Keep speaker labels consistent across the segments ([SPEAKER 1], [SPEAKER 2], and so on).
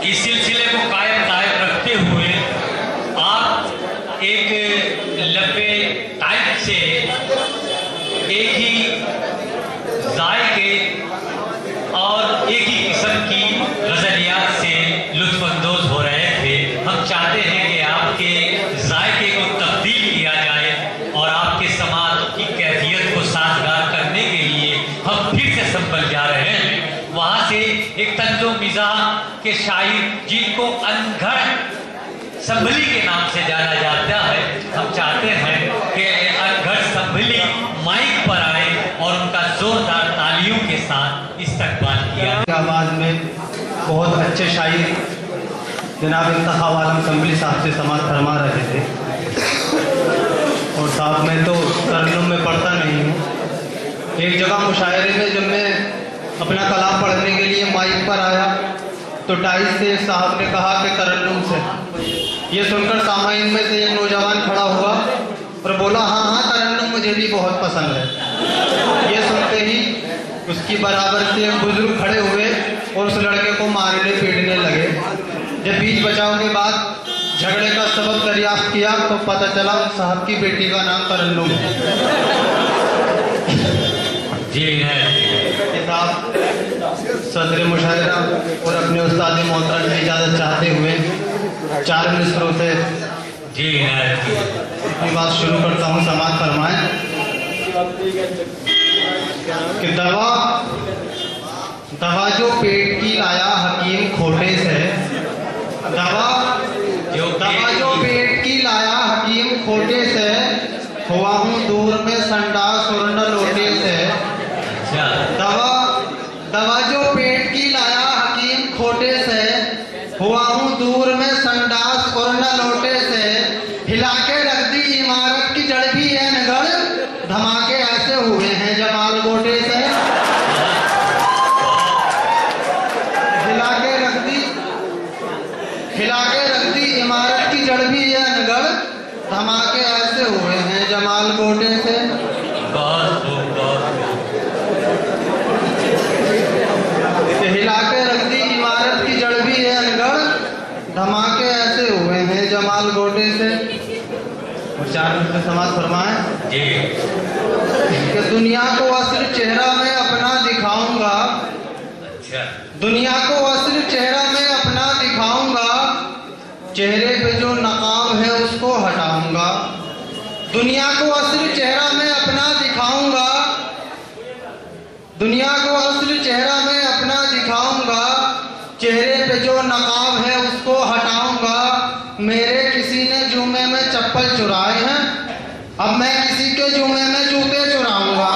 [SPEAKER 1] इस सिलसिले को कायम रखते हुए आप एक लंबे टाइम से एक ही जायके और एक ही किस्म की गज़लियात से लुत्फ़अंदोज़ हो रहे थे। हम चाहते हैं कि आपके जायके को तब्दील किया जाए और आपके समाज की कैफियत को साजगार करने के लिए हम फिर से संभल जा रहे हैं। वहाँ से एक तंज़ो मिज़ाह के शायर जिनको अनघड़ संभली के नाम से जाना जाता है, हम चाहते हैं कि अनघड़ संभली माइक पर आए और उनका जोरदार तालियों के साथ इस्तकबाल किया।
[SPEAKER 2] आवाज़ में बहुत अच्छे शायर जनाब इंतखाब आलम संभली साहब से समाअत फरमा रहे थे। और साहब मैं तो तरन्नुम में पढ़ता नहीं हूँ। एक जगह मुशायरे में जब मैं अपना कलाम पढ़ने के लिए माइक पर आया तो टाइस से साहब ने कहा कि तरन्नुम से। ये सुनकर सामाईन में से एक नौजवान खड़ा हुआ और बोला हाँ हाँ तरन्नुम मुझे भी बहुत पसंद है। ये सुनते ही उसकी बराबर से एक बुजुर्ग खड़े हुए और उस लड़के को मारने पीटने लगे। जब बीच बचाव के बाद झगड़े का सबब दरियाफ्त किया तो पता चला साहब की बेटी का नाम तरन्नुम है।
[SPEAKER 1] जी है
[SPEAKER 2] साहब सदर मुशायरा और अपने उस्ताद मोहतरम से इजाज़त चाहते हुए 4 मिसरों से
[SPEAKER 1] जी है
[SPEAKER 2] अपनी बात शुरू करता हूँ। समाअत फरमाएं कि दवा जो पेट की लाया हकीम खोटे से, दवा जो पेट की लाया हकीम खोटे से, हुआ हूँ दूर में संडास और न लोटे से। दवा जो पेट की लाया हकीम खोटे से, हुआ हूँ दूर में संडास और न लोटे से। हिला के रख दी इमारत की जड़ भी है नगड़, धमाके ऐसे हुए हैं जमाल गोटे से। हिला के रख दी इमारत की जड़ भी है नगड़, धमाके ऐसे हुए हैं जमाल गोटे से। हिला के रख दी इमारत की जड़ भी है अनगढ़, धमाके ऐसे हुए हैं जमाल गोटे से। और 4 मिनट समाअत फरमाएं कि दुनिया को असल चेहरा मैं अपना दिखाऊंगा, दुनिया को असल चेहरा मैं अपना दिखाऊंगा, चेहरे पे जो नकाब है उसको हटाऊंगा। दुनिया को असल चेहरा मैं अपना दिखाऊंगा, दुनिया को असल चेहरा मैं अपना दिखाऊंगा, चेहरे पे जो नकाब है उसको हटाऊंगा। मेरे किसी ने जुमे में चप्पल चुराए हैं, अब मैं किसी के जुमे में जूते चुराऊंगा।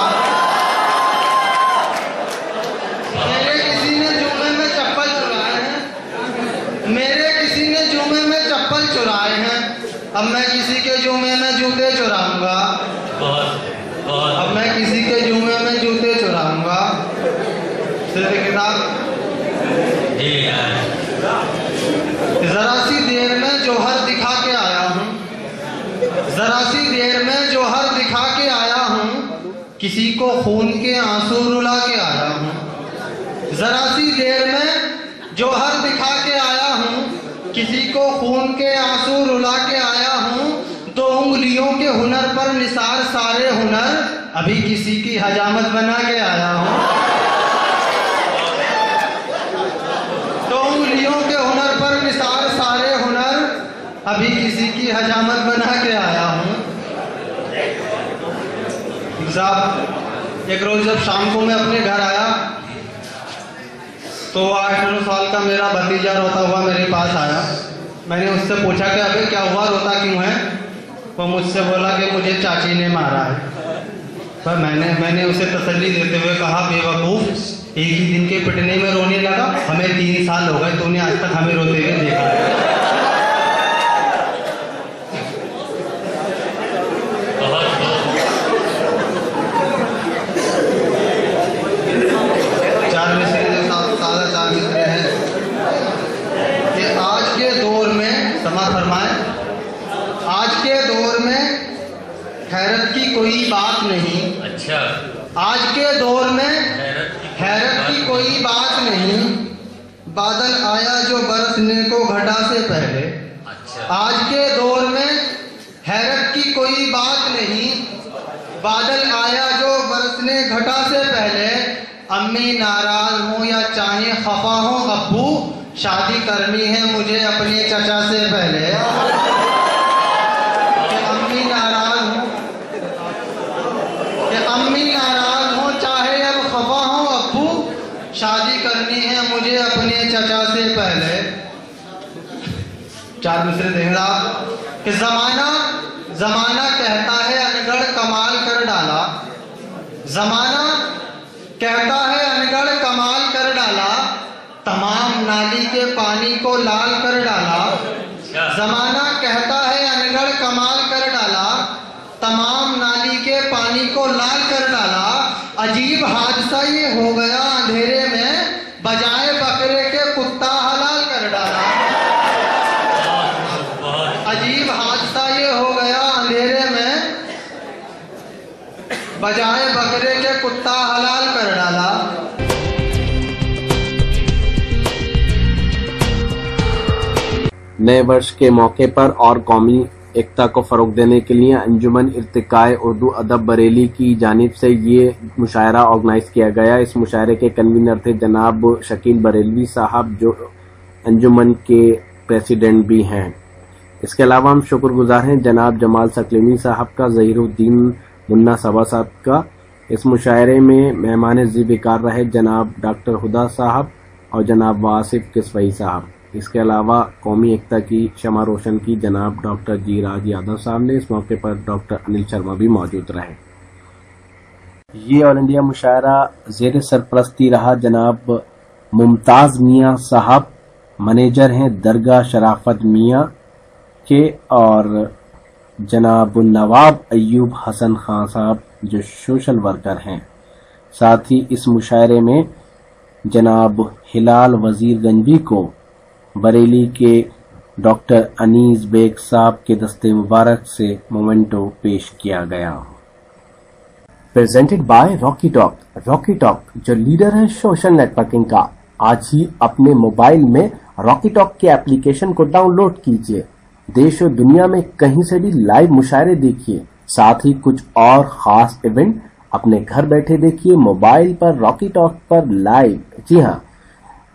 [SPEAKER 2] मेरे किसी ने जुमे में चप्पल चुराए हैं, मेरे किसी ने जुमे में चप्पल चुराए हैं, अब मैं किसी के जुमे में जूते चुराऊंगा। अब मैं किसी के जुमे में जूते चुराऊंगा। किताब जरा सी देर में जोहर दिखा के आया हूँ, जरा सी देर में जोहर दिखा के आया हूँ, किसी को खून के आंसू रुला के आया हूँ। जरा सी देर में जोहर दिखा के आया हूँ, किसी को खून के आंसू रुला के आया हूँ। 2 उंगलियों के हुनर पर निसार सारे हुनर, अभी किसी की हजामत बना के आया हूँ। 2 उंगलियों के हुनर पर निसार सारे हुनर, अभी किसी की हजामत बना के आया हूँ। साहब एक रोज जब शाम को मैं अपने घर आया तो 8-9 साल का मेरा भतीजा रोता हुआ मेरे पास आया। मैंने उससे पूछा कि अबे क्या हुआ, रोता क्यों है? वो मुझसे बोला कि मुझे चाची ने मारा है। पर मैंने उसे तसल्ली देते हुए कहा बेवकूफ़, एक ही दिन के पिटने में रोने लगा, हमें 3 साल हो गए, तूने आज तक हमें रोते हुए देखा है। हैरत की कोई बात नहीं। आज के दौर में हैरत की कोई बात नहीं, बादल आया जो बरसने को घटा से पहले।
[SPEAKER 1] अच्छा।
[SPEAKER 2] आज के दौर में हैरत की कोई बात नहीं, बादल आया जो बरसने घटा से पहले। अम्मी नाराज हो या चाहे खफा हो अब्बू, शादी करनी है मुझे अपने चचा से पहले। कि अम्मी नाराज हो चाहे अब खफा हो अब्बू, शादी करनी है मुझे अपने चचा से पहले। चार दूसरे देखें आप कि जमाना कहता है अनगढ़ कमाल कर डाला। जमाना कहता है अनगढ़ कमाल कर डाला, तमाम नाली के पानी को लाल कर डाला। जमाना कहता है अनगढ़ कमाल कर डाला, तमाम नाली के पानी को लाल कर डाला। अजीब हादसा ये हो गया अंधेरे में, बजाय बकरे के कुत्ता हलाल कर डाला। अजीब हादसा ये हो गया अंधेरे में, बजाय बकरे के कुत्ता हलाल कर डाला।
[SPEAKER 3] नए वर्ष के मौके पर और कौमी एकता को फरोग देने के लिए अंजुमन इर्तिकाए उर्दू अदब बरेली की जानिब से ये मुशायरा ऑर्गेनाइज किया गया। इस मुशायरे के कन्वीनर थे जनाब शकील बरेलवी साहब, जो अंजुमन के प्रेसिडेंट भी हैं। इसके अलावा हम शुक्रगुजार हैं जनाब जमाल सकलेनी साहब का, ज़हीरुद्दीन मुन्ना सभासाद का। इस मुशायरे में मेहमान ज़िबिकार रहे जनाब डॉक्टर हुदा साहब और जनाब वासिफ किस्वई साहब। इसके अलावा कौमी एकता की शमा रोशन की जनाब डॉक्टर जी राज यादव साहब ने। इस मौके पर डॉक्टर अनिल शर्मा भी मौजूद रहे। ये ऑल इंडिया मुशायरा ज़ेर सरपरस्ती रहा जनाब मुमताज मियाँ साहब, मैनेजर हैं दरगाह शराफत मियाँ के, और जनाब नवाब अयूब हसन खान साहब जो सोशल वर्कर हैं। साथ ही इस मुशायरे में जनाब हिलाल वजीर गंजवी को बरेली के डॉक्टर अनीस बेग साहब के दस्ते मुबारक से मोमेंटो पेश किया गया। Presented by Rocky talk. Rocky talk जो लीडर है सोशल नेटवर्किंग का, आज ही अपने मोबाइल में रॉकी टॉक के एप्लीकेशन को डाउनलोड कीजिए। देश और दुनिया में कहीं से भी लाइव मुशायरे देखिए, साथ ही कुछ और खास इवेंट अपने घर बैठे देखिए मोबाइल पर रॉकी टॉक पर लाइव। जी हाँ,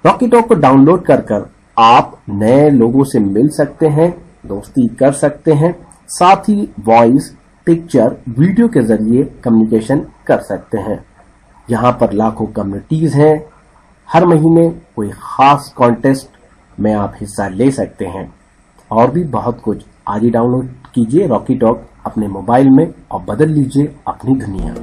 [SPEAKER 3] रॉकी टॉक को डाउनलोड कर आप नए लोगों से मिल सकते हैं, दोस्ती कर सकते हैं, साथ ही वॉइस, पिक्चर, वीडियो के जरिए कम्युनिकेशन कर सकते हैं। यहाँ पर लाखों कम्युनिटीज हैं। हर महीने कोई खास कॉन्टेस्ट में आप हिस्सा ले सकते हैं और भी बहुत कुछ। आज ही डाउनलोड कीजिए रॉकी टॉक अपने मोबाइल में और बदल लीजिए अपनी दुनिया।